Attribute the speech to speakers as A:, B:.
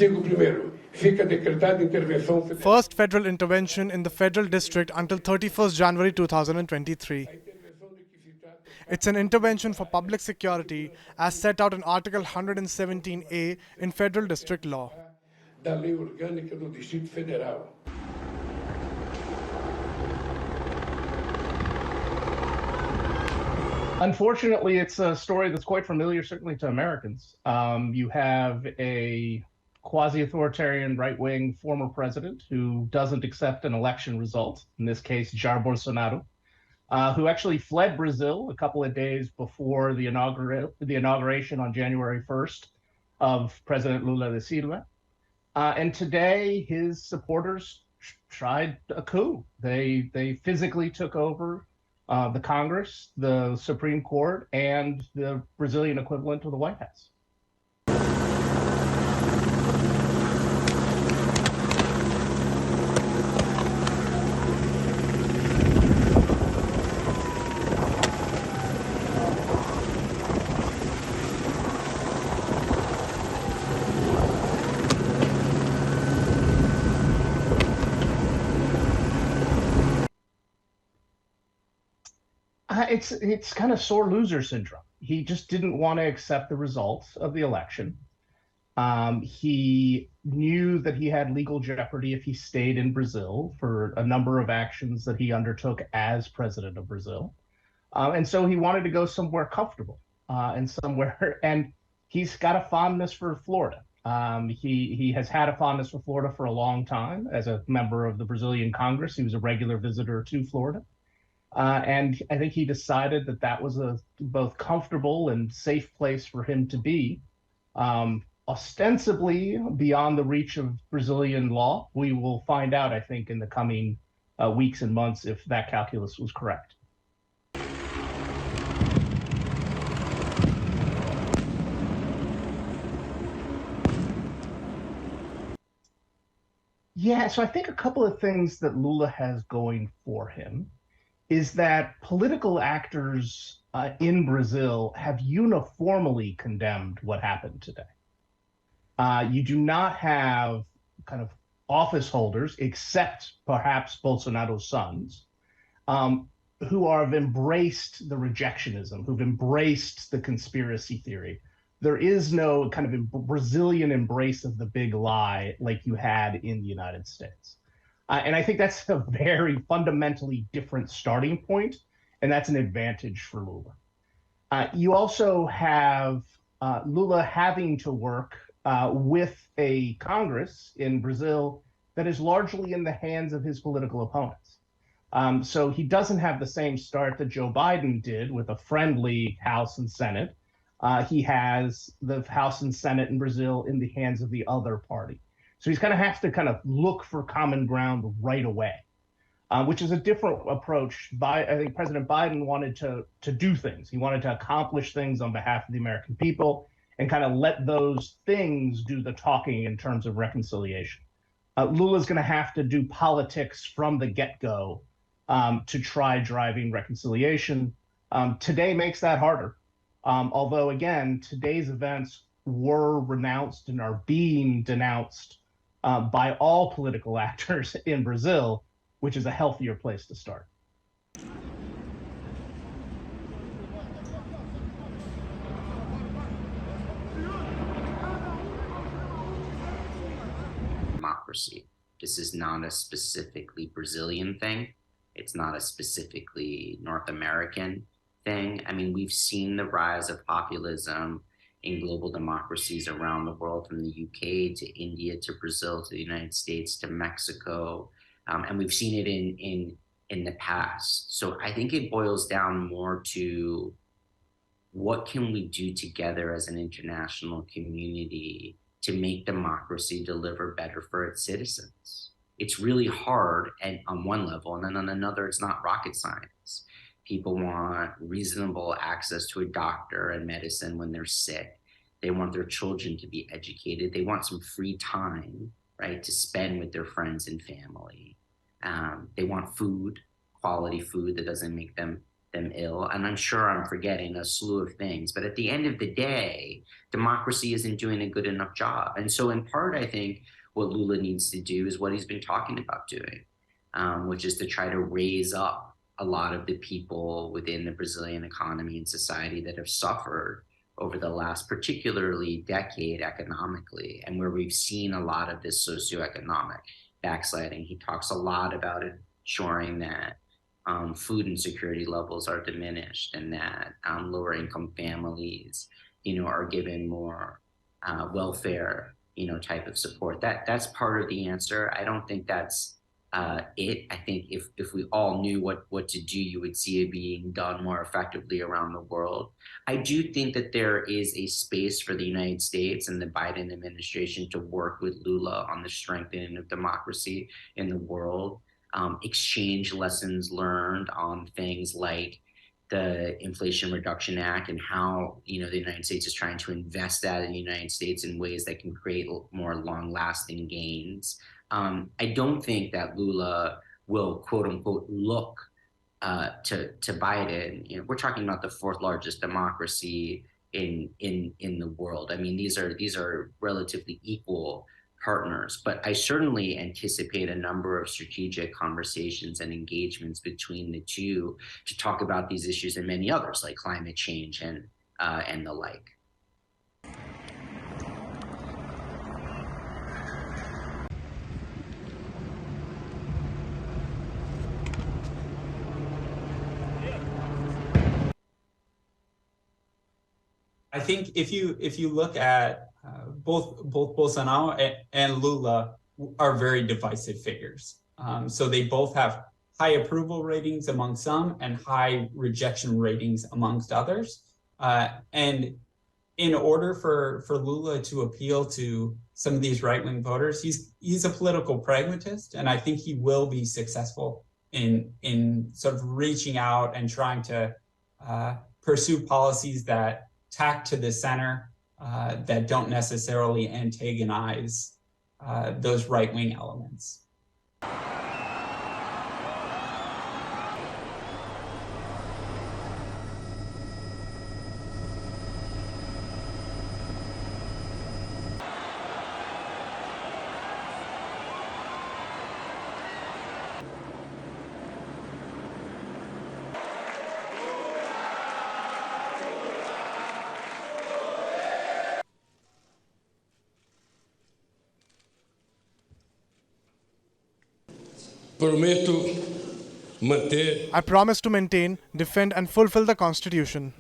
A: Artigo 1º. Fica decretada intervenção federal.
B: First federal intervention in the federal district until 31st January 2023. It's an intervention for public security as set out in Article 117A in federal district law.
A: Da Lei Orgânica do Distrito Federal.
C: Unfortunately, it's a story that's quite familiar, certainly to Americans. You have a quasi-authoritarian right-wing former president who doesn't accept an election result, in this case, Jair Bolsonaro, who actually fled Brazil a couple of days before the inauguration on January 1st of President Lula da Silva. And today, his supporters tried a coup. They physically took over the Congress, the Supreme Court, and the Brazilian equivalent of the White House. It's kind of sore loser syndrome. He just didn't want to accept the results of the election. He knew that he had legal jeopardy if he stayed in Brazil for a number of actions that he undertook as president of Brazil. And so he wanted to go somewhere comfortable and he's got a fondness for Florida. He has had a fondness for Florida for a long time. As a member of the Brazilian Congress, he was a regular visitor to Florida. And I think he decided that that was a both comfortable and safe place for him to be, ostensibly beyond the reach of Brazilian law. We will find out, I think, in the coming weeks and months if that calculus was correct. Yeah, so I think a couple of things that Lula has going for him is that political actors in Brazil have uniformly condemned what happened today. You do not have kind of office holders, except perhaps Bolsonaro's sons, who have embraced the rejectionism, who've embraced the conspiracy theory. There is no kind of Brazilian embrace of the big lie like you had in the United States. And I think that's a very fundamentally different starting point, and that's an advantage for Lula. You also have Lula having to work with a Congress in Brazil that is largely in the hands of his political opponents. So he doesn't have the same start that Joe Biden did with a friendly House and Senate. He has the House and Senate in Brazil in the hands of the other party. So he's going to have to kind of look for common ground right away, which is a different approach. I think President Biden wanted to do things. He wanted to accomplish things on behalf of the American people and kind of let those things do the talking in terms of reconciliation. Lula's going to have to do politics from the get-go to try driving reconciliation. Today makes that harder. Although, again, today's events were renounced and are being denounced by all political actors in Brazil, which is a healthier place to start.
D: Democracy. This is not a specifically Brazilian thing. It's not a specifically North American thing. I mean, we've seen the rise of populism in global democracies around the world, from the UK to India to Brazil to the United States to Mexico, and we've seen it in the past. So I think it boils down more to what can we do together as an international community to make democracy deliver better for its citizens. It's really hard and on one level, and then on another, it's not rocket science. People want reasonable access to a doctor and medicine when they're sick. They want their children to be educated. They want some free time, right, to spend with their friends and family. They want food, quality food that doesn't make them them ill. And I'm sure I'm forgetting a slew of things. But at the end of the day, democracy isn't doing a good enough job. And so in part, I think what Lula needs to do is what he's been talking about doing, which is to try to raise up a lot of the people within the Brazilian economy and society that have suffered over the last particularly decade economically, and where we've seen a lot of this socioeconomic backsliding. He talks a lot about ensuring that food insecurity levels are diminished, and that lower income families, are given more welfare, type of support. That's part of the answer. I don't think that's it. I think if we all knew what to do, you would see it being done more effectively around the world. I do think that there is a space for the United States and the Biden administration to work with Lula on the strengthening of democracy in the world, exchange lessons learned on things like the Inflation Reduction Act and how, the United States is trying to invest that in the United States in ways that can create more long-lasting gains. I don't think that Lula will, quote unquote, look to Biden. We're talking about the fourth largest democracy in the world. I mean, these are relatively equal partners, but I certainly anticipate a number of strategic conversations and engagements between the two to talk about these issues and many others like climate change and the like.
E: I think if you look at both Bolsonaro and Lula are very divisive figures. So they both have high approval ratings among some and high rejection ratings amongst others. And in order for Lula to appeal to some of these right-wing voters, he's a political pragmatist, and I think he will be successful in sort of reaching out and trying to pursue policies that tack to the center, that don't necessarily antagonize those right-wing elements.
A: Prometo manter
B: I promise to maintain, defend, and fulfill the Constitution